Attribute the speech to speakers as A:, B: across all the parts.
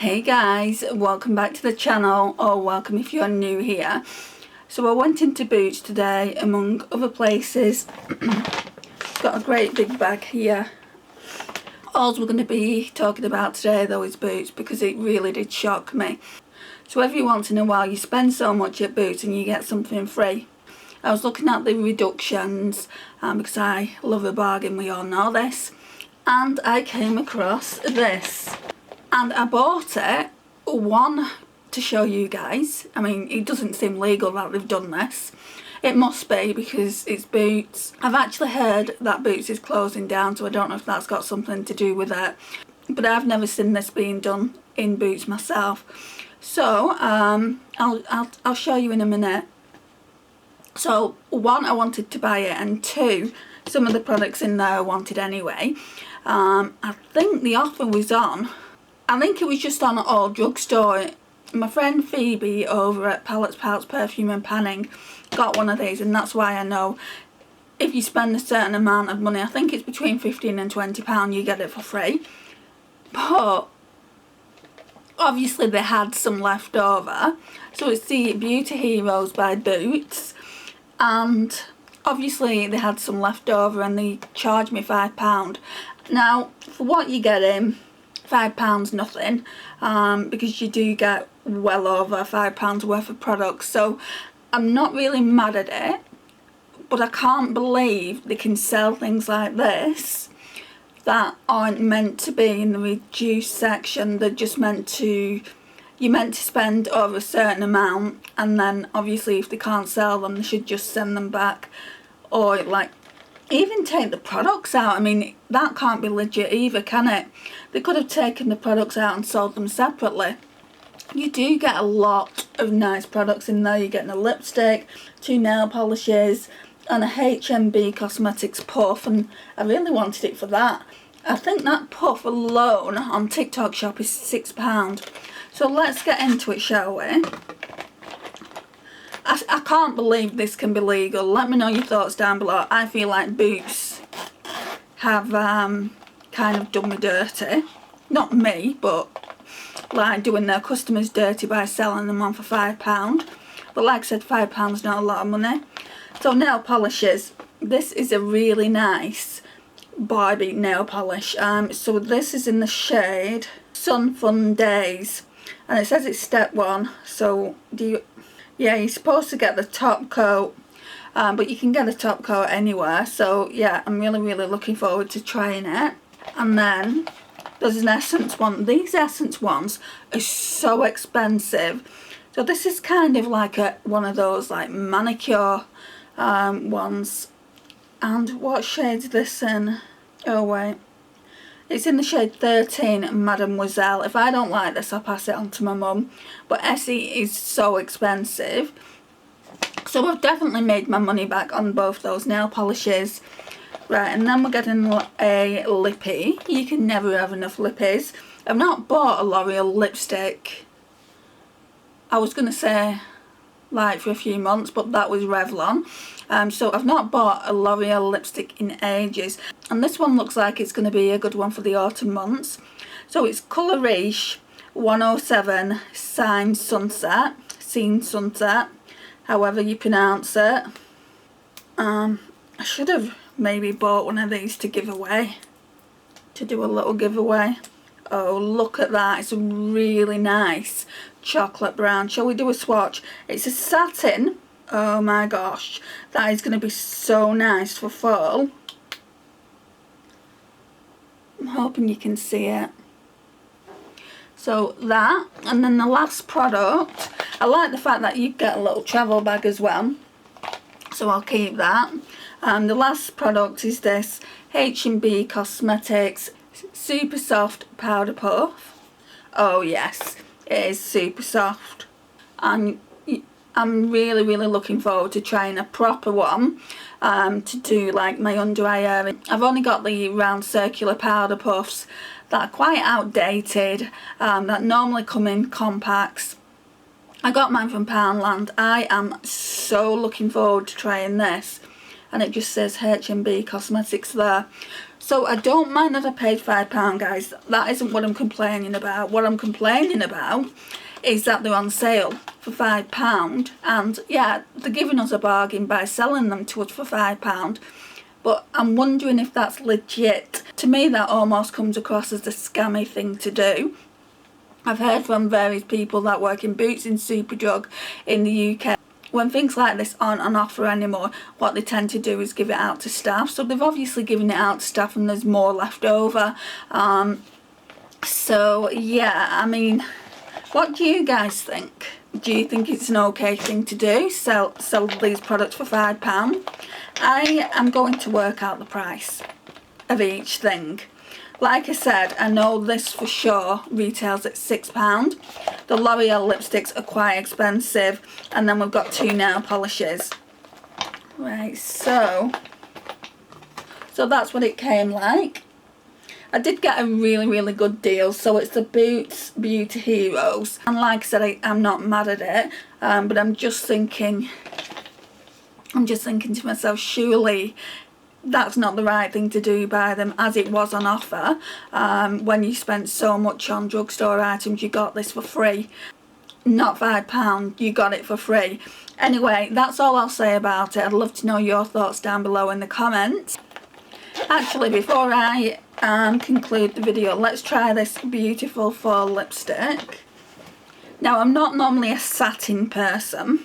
A: Hey guys, welcome back to the channel, or welcome if you're new here. So I went into Boots today, among other places. Got a great big bag here. All we're going to be talking about today though is Boots, because it really did shock me. So every once in a while you spend so much at Boots and you get something free. I was looking at the reductions because I love a bargain, we all know this, and I came across this. And I bought it, one, to show you guys. I mean, it doesn't seem legal that they've done this. It must be, because it's Boots. I've actually heard that Boots is closing down, so I don't know if that's got something to do with it. But I've never seen this being done in Boots myself. So, I'll show you in a minute. So, one, I wanted to buy it, and two, some of the products in there I wanted anyway. I think the offer was on. I think it was just on all drugstore. My friend Phoebe over at Palettes Pouts Perfume and Panning got one of these, and that's why I know if you spend a certain amount of money, I think it's between £15 and £20, you get it for free. But obviously they had some left over. So it's the Beauty Heroes by Boots, and obviously they had some left over and they charged me £5. Now for what you get in, £5 nothing, because you do get well over £5 worth of products. So I'm not really mad at it, but I can't believe they can sell things like this that aren't meant to be in the reduced section. They're just meant to, you're meant to spend over a certain amount, and then obviously if they can't sell them they should just send them back, or like even take the products out. I mean, that can't be legit either, can it? They could have taken the products out and sold them separately. You do get a lot of nice products in there. You're getting a lipstick, 2 nail polishes, and a HMB Cosmetics puff, and I really wanted it for that. I think that puff alone on TikTok shop is £6. So let's get into it, shall we? I can't believe this can be legal. Let me know your thoughts down below. I feel like Boots have kind of done me dirty. Not me, but like doing their customers dirty by selling them on for £5. But like I said, £5 not a lot of money. So nail polishes. This is a really nice Barbie nail polish. So this is in the shade Sun Fun Days, and it says it's step 1. So yeah, you're supposed to get the top coat, but you can get a top coat anywhere. So yeah, I'm really looking forward to trying it. And then there's an essence one. These essence ones are so expensive. So this is kind of like one of those like manicure ones. And what shade's this in? Oh wait, it's in the shade 13, Mademoiselle. If I don't like this, I'll pass it on to my mum. But Essie is so expensive. So I've definitely made my money back on both those nail polishes. Right, and then we're getting a lippy. You can never have enough lippies. I've not bought a L'Oreal lipstick, I was going to say like for a few months, but that was Revlon. So I've not bought a L'Oreal lipstick in ages, and this one looks like it's going to be a good one for the autumn months. So it's Colour Riche 107 Scene Sunset, however you pronounce it. I should have maybe bought one of these to give away, to do a little giveaway. Oh, look at that, it's a really nice chocolate brown. Shall we do a swatch? It's a satin. Oh my gosh, that is going to be so nice for fall. I'm hoping you can see it. So that, and then the last product, I like the fact that you get a little travel bag as well, so I'll keep that. The last product is this H&B Cosmetics Super Soft Powder Puff. Oh yes, it is super soft, and I'm really looking forward to trying a proper one to do like my under eye area. I've only got the round circular powder puffs that are quite outdated, that normally come in compacts. I got mine from Poundland. I am so looking forward to trying this, and it just says H&B Cosmetics there. So I don't mind that I paid £5, guys. That isn't what I'm complaining about. What I'm complaining about is that they're on sale for £5, and yeah, they're giving us a bargain by selling them to us for £5. But I'm wondering if that's legit. To me, that almost comes across as a scammy thing to do. I've heard from various people that work in Boots in Superdrug in the UK, when things like this aren't on offer anymore, what they tend to do is give it out to staff. So they've obviously given it out to staff and there's more left over. So yeah, I mean, what do you guys think? Do you think it's an okay thing to do? Sell these products for £5? I am going to work out the price of each thing. Like I said, I know this for sure retails at £6. The L'Oreal lipsticks are quite expensive, and then we've got 2 nail polishes. Right, so that's what it came like. I did get a really good deal. So it's the Boots Beauty Heroes, and like I said, I'm not mad at it, but I'm just thinking to myself, surely that's not the right thing to do by them, as it was on offer. When you spent so much on drugstore items, you got this for free. Not £5, you got it for free. Anyway, that's all I'll say about it. I'd love to know your thoughts down below in the comments. Actually, before I conclude the video, let's try this beautiful fall lipstick. Now, I'm not normally a satin person,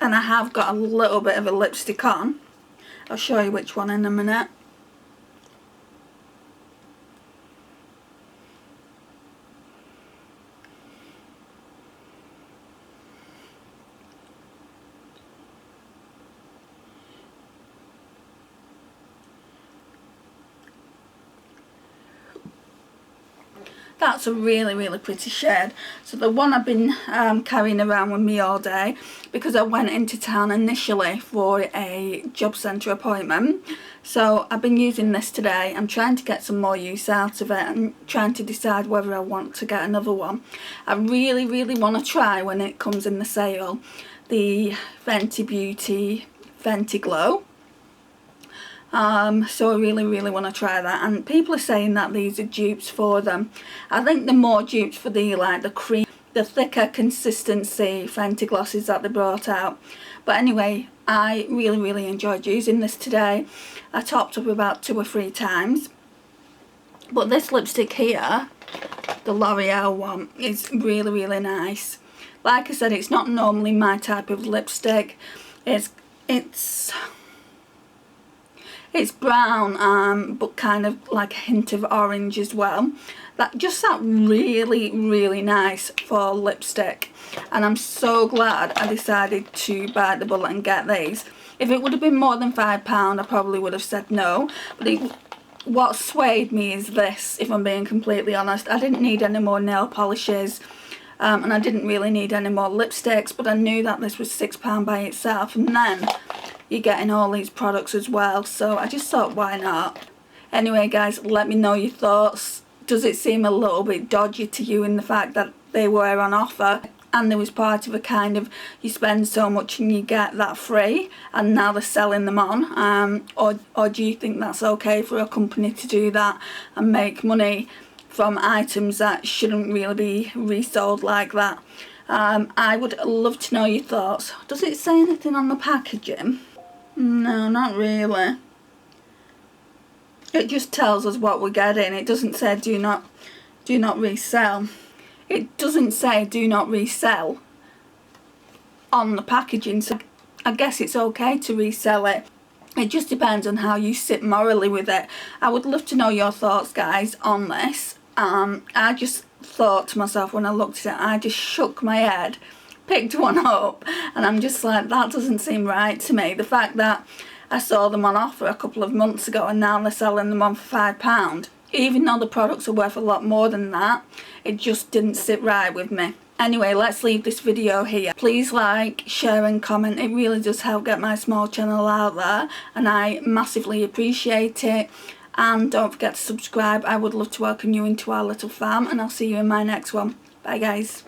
A: and I have got a little bit of a lipstick on. I'll show you which one in a minute. That's a really pretty shade. So the one I've been carrying around with me all day, because I went into town initially for a job centre appointment. So I've been using this today. I'm trying to get some more use out of it and trying to decide whether I want to get another one. I really want to try, when it comes in the sale, the Fenty Beauty Fenty Glow. So I really want to try that, and people are saying that these are dupes for them. I think they're more dupes for the cream, the thicker consistency Fenty glosses that they brought out. But anyway, I really enjoyed using this today. I topped up about 2 or 3 times. But this lipstick here, the L'Oreal one, is really nice. Like I said, it's not normally my type of lipstick. It's brown, but kind of like a hint of orange as well. That really nice fall lipstick, and I'm so glad I decided to bite the bullet and get these. If it would have been more than £5, I probably would have said no. But what swayed me is this, if I'm being completely honest. I didn't need any more nail polishes, and I didn't really need any more lipsticks, but I knew that this was £6 by itself, and then you're getting all these products as well, so I just thought, why not? Anyway guys, let me know your thoughts. Does it seem a little bit dodgy to you in the fact that they were on offer and there was part of a kind of, you spend so much and you get that free, and now they're selling them on? Or do you think that's okay for a company to do that and make money from items that shouldn't really be resold like that? I would love to know your thoughts. Does it say anything on the packaging? No, not really. It just tells us what we're getting. It doesn't say do not resell. It doesn't say do not resell on the packaging, so I guess it's okay to resell it. It just depends on how you sit morally with it. I would love to know your thoughts, guys, on this. I just thought to myself when I looked at it, I just shook my head, picked one up, and I'm just like, that doesn't seem right to me. The fact that I saw them on offer a couple of months ago and now they're selling them on for £5, even though the products are worth a lot more than that, it just didn't sit right with me. Anyway, let's leave this video here. Please like, share and comment. It really does help get my small channel out there, and I massively appreciate it. And don't forget to subscribe. I would love to welcome you into our little farm, and I'll see you in my next one. Bye guys.